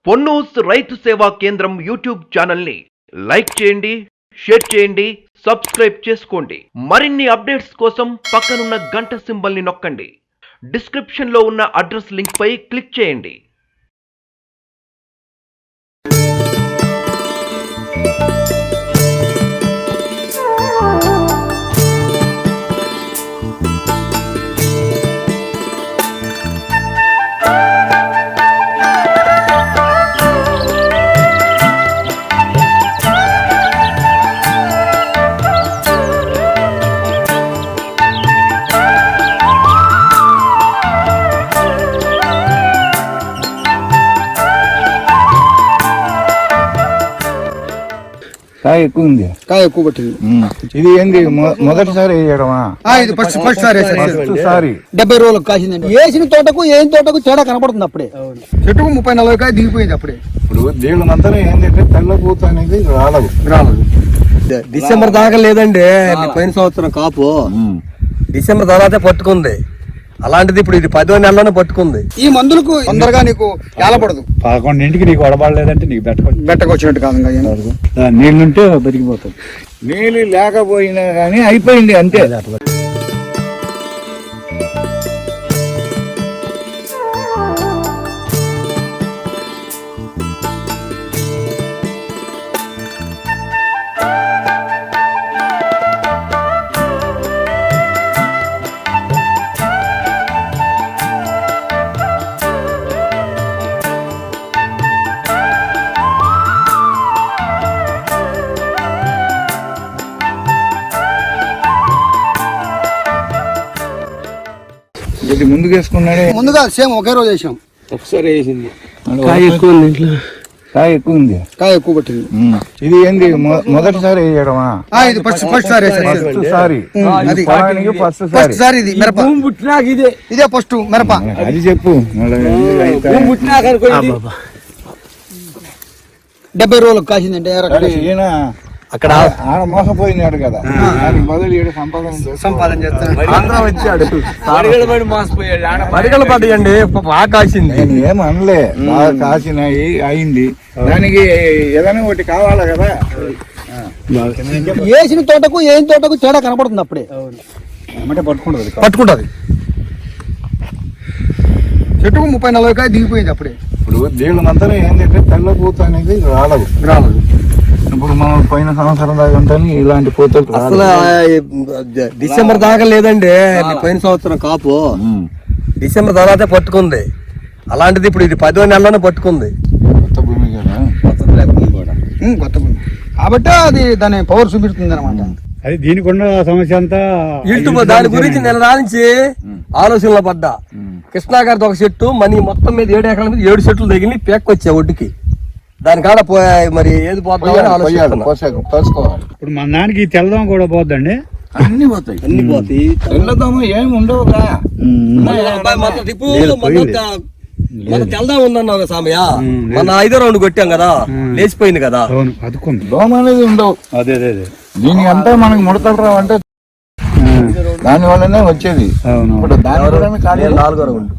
పొన్నూస్ రైతు సేవా కేంద్రం యూట్యూబ్ ఛానల్ని లైక్ చేయండి, షేర్ చేయండి, సబ్స్క్రైబ్ చేసుకోండి. మరిన్ని అప్డేట్స్ కోసం పక్కనున్న గంట సింబల్ని నొక్కండి. డిస్క్రిప్షన్లో ఉన్న అడ్రస్ లింక్ పై క్లిక్ చేయండి. కాయ ఎక్కువ ఉంది, కాయ ఎక్కువ పట్టింది. ఇది ఏంది మొదటిసారి వేయడమా? ఇది ఫస్ట్ సారి 70 రోజులకు కాసిందండి. వేసిన తోటకు ఏం తోటకు తేడా కనపడుతుంది. అప్పుడే చెట్టుకు 30-40 కాయ దిగిపోయింది. అప్పుడే ఇప్పుడు దీనిమంతా ఏంటంటే తెల్ల పూత అనేది రాలదు. డిసెంబర్ దాకా లేదండి. పోయిన సంవత్సరం కాపు డిసెంబర్ తర్వాత పట్టుకుంది. అలాంటిది ఇప్పుడు ఇది 10వ నెలలోనే పట్టుకుంది. ఈ మందులకు తొందరగా నీకు ఏలపడదు. 11ంటికి నీకు వడబడలేదంటే నీకు బెట్టకొచ్చినట్టు కాదు. నీళ్ళుంటే బతికిపోతుంది. నీళ్ళు లేకపోయినా కానీ అయిపోయింది అంతే. ముందుగా సేమ్ ఒకే రోజు వేసాం. ఒకసారి వేసింది. కాయ ఎక్కువ ఉంది, కాయ ఎక్కువ పట్టింది. ఇది ఏంది మొదటిసారి వేయడమా? ఇది ఫస్ట్ సారి ఇది మిరప ఇదే ఫస్ట్ మిరప. అది చెప్పు. 70 రోజులకు కాసిందంటే ఈయన అక్కడ ఆడ మోసపోయినాడు కదా, దానికి బదులు సంపాదన చేస్తాడు. వచ్చాడు పరిగలు పడ్డాయండి. బాగా కాసింది. ఏం అనలే, బాగా కాసినాయి, అయింది. దానికి ఏదైనా ఒకటి కావాలా కదా. వేసిన తోటకు ఏం తోటకు తేడా కనపడుతుంది. అప్పుడే పట్టుకుంటది. చెట్టుకు 30-40 కాయ దిగిపోయింది. అప్పుడే ఇప్పుడు దీనిమంతా ఏంటంటే తెల్ల పూత అనేది రాలదు. ఇప్పుడు మనం పోయిన సంవత్సరం దాకా ఉంటాను ఇలాంటి పూతలు అసలు డిసెంబర్ దాకా లేదండి. పోయిన సంవత్సరం కాపు డిసెంబర్ తర్వాత పట్టుకుంది. అలాంటిది ఇప్పుడు ఇది 10వ నెలలోనే పట్టుకుంది. కొత్త భూమి కదా, కొత్త భూమి కాబట్టి అది దాని పవర్ చూపిస్తుంది అనమాట. అది దీనికి ఉన్న సమస్య అంతా దాని గురించి నెల నుంచి ఆలోచనలో పడ్డా. కృష్ణా గారిది ఒక చెట్టు మనీ మొత్తం మీద 7 ఎకరాల మీద 7 చెట్లు తగిలి పేక్కొచ్చా ఒడ్డుకి. దాని కాడ మరి ఏది పోతామని ఆలోచిస్తున్నాం. ఇప్పుడు మన దానికి తెల్లదోమ కూడా పోద్దండి. అన్ని పోతాయి. తెల్లదోమ ఏమి ఉండవుగా. తెల్లదోమ ఉందన్నావు సామయ్య. మన 5వ రౌండ్ కొట్టాం కదా, లేచిపోయింది కదా. దోమ అనేది ఉండవు. అదే దీనికి అంతా మనకి ముడతలు రావంటే దాని వల్లనే వచ్చేది. ఇప్పుడు దాని వల్ల 4వ రౌండ్.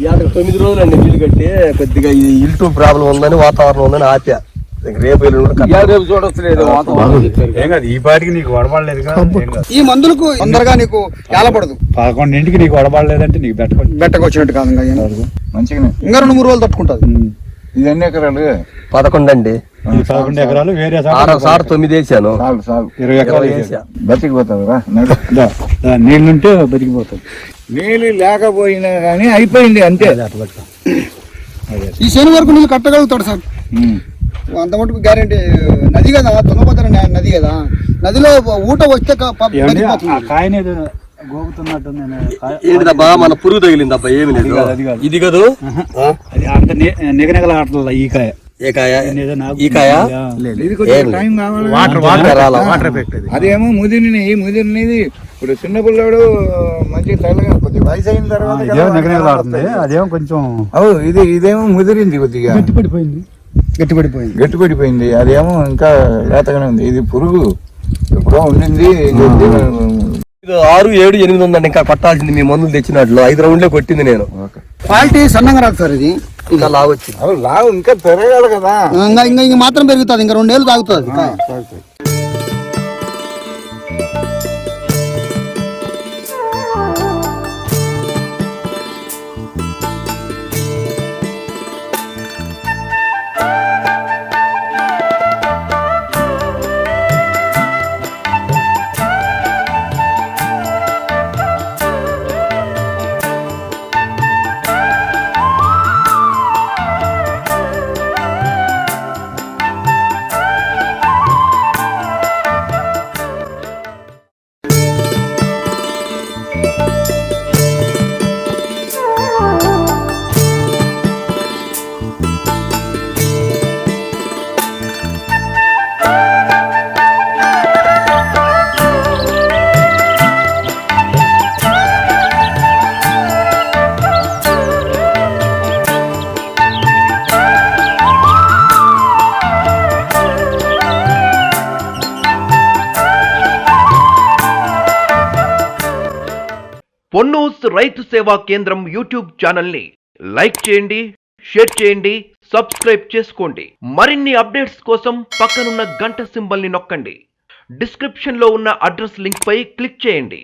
ఇవాళ 9 రోజులు అండి నీళ్ళు కట్టి. కొద్దిగా ఈ ఇల్లు ప్రాబ్లం ఉందని, వాతావరణం ఉందని ఆపా. రేపు చూడొచ్చలేదు. ఈ పాటికి నీకు వడబడలేదు. ఈ మందులకు తొందరగా నీకు ఏలపడదు. 11ంటికి నీకు వడబడలేదంటే నీకు బెట్టకొచ్చినట్టు కాదు. మంచిగానే ఇంకా 2-3 రోజులు తట్టుకుంటది. ఇది ఎన్ని ఎకరాలు? 11 అండి. 11 ఎకరాలు. వేరే 9 వేసాను. 20 ఎకరాలు వేసా. బతికిపోతావు రా. నీళ్ళుంటే బతికిపోతుంది. నీళ్ళు లేకపోయినా కానీ అయిపోయింది అంతే. ఈ శని వరకు నీళ్ళు కట్టగలుగుతాడు సార్. అంత మటుకు గ్యారెంటీ. నది కదా, తుంగభద్ర నది కదా, నదిలో ఊట వస్తే గోగుతున్నట్టు ఏంటిదబ్బా మన పురుగు తగిలిందబ్బా ఏమి లేదు అది కాదు. ఇది కదూ అది అంత నిగనగల ఆటల ఈ కాయ ఏ కాయ ఈ కాయ ఇది కొంచెం టైం కావాలి. వాటర్ ఎఫెక్ట్ అదేమో ముదిరినది ఇప్పుడు చిన్న పిల్లాడు మంచి తెల్లగా కొద్దిగా వయసు అయిన తర్వాత కదా నిగనగల ఆడుతుంది. అదేమో కొంచెం ఇదేమో ముదిరింది, కొద్దిగా గట్టిపడిపోయింది. అదేమో ఇంకా లేతగానే ఉంది. ఇది పురుగు ఎప్పుడో ఉండింది. 6, 7, 8 ఉందండి. ఇంకా కొట్టాల్సింది మీ మందులు తెచ్చినట్లు 5 రౌండ్లే కొట్టింది నేను. క్వాలిటీ సన్నంగా రాదు సార్ ఇది. ఇంకా లావు వచ్చింది. లావు ఇంకా పెరగాలి కదా. ఇంకా మాత్రం పెరుగుతుంది. ఇంకా 2 ఏళ్ళు తాగుతుంది. పొన్నూస్ రైతు సేవా కేంద్రం యూట్యూబ్ ఛానల్ని లైక్ చేయండి, షేర్ చేయండి, సబ్స్క్రైబ్ చేసుకోండి. మరిన్ని అప్డేట్స్ కోసం పక్కనున్న గంట సింబల్ని నొక్కండి. డిస్క్రిప్షన్లో ఉన్న అడ్రస్ లింక్ పై క్లిక్ చేయండి.